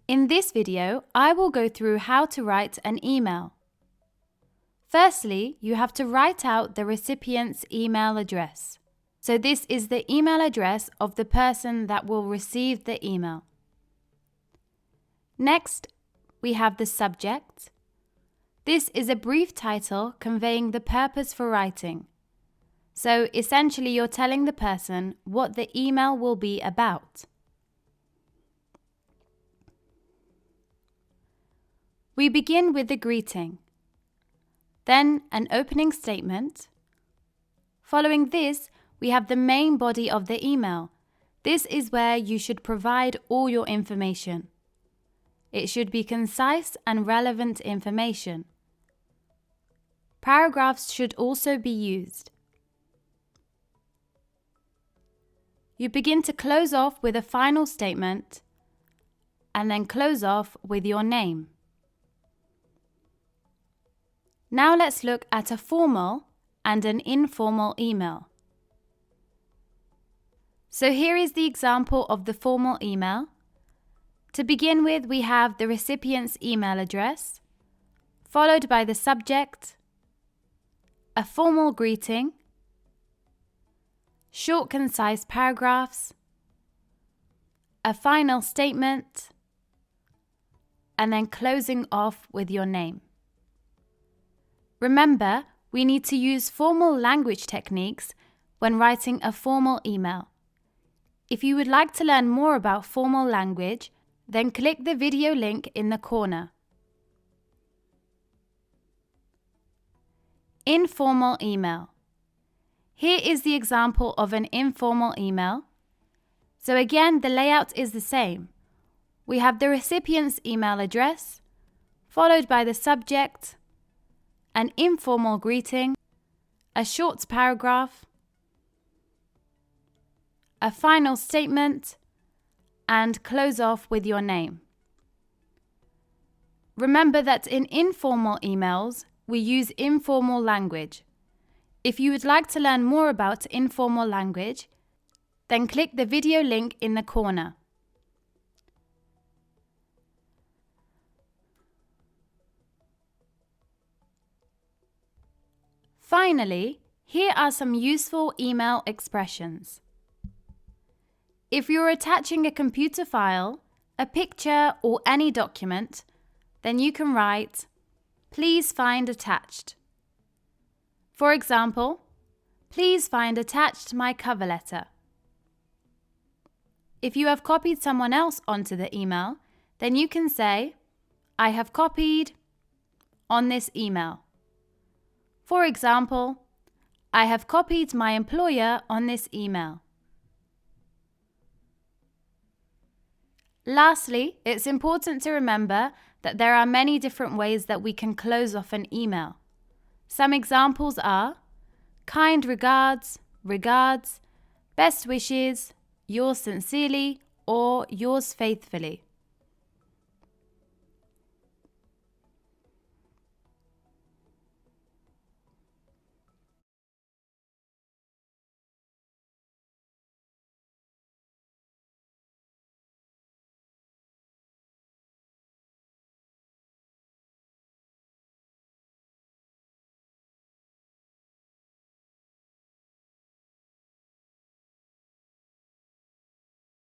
In this video, I will go through how to write an email. Firstly, you have to write out the recipient's email address. So this is the email address of the person that will receive the email. Next, we have the subject. This is a brief title conveying the purpose for writing. So essentially, you're telling the person what the email will be about. We begin with the greeting, then an opening statement. Following this, we have the main body of the email. This is where you should provide all your information. It should be concise and relevant information. Paragraphs should also be used. You begin to close off with a final statement and then close off with your name. Now let's look at a formal and an informal email. So here is the example of the formal email. To begin with, we have the recipient's email address, followed by the subject, a formal greeting, short concise paragraphs, a final statement, and then closing off with your name. Remember, we need to use formal language techniques when writing a formal email. If you would like to learn more about formal language, then click the video link in the corner. Informal email. Here is the example of an informal email. So again, the layout is the same. We have the recipient's email address, followed by the subject, an informal greeting, a short paragraph, a final statement, and close off with your name. Remember that in informal emails, we use informal language. If you would like to learn more about informal language, then click the video link in the corner. Finally, here are some useful email expressions. If you're attaching a computer file, a picture, or any document, then you can write, "Please find attached." For example, "Please find attached my cover letter." If you have copied someone else onto the email, then you can say, "I have copied on this email." For example, "I have copied my employer on this email." Lastly, it's important to remember that there are many different ways that we can close off an email. Some examples are kind regards, regards, best wishes, yours sincerely, or yours faithfully.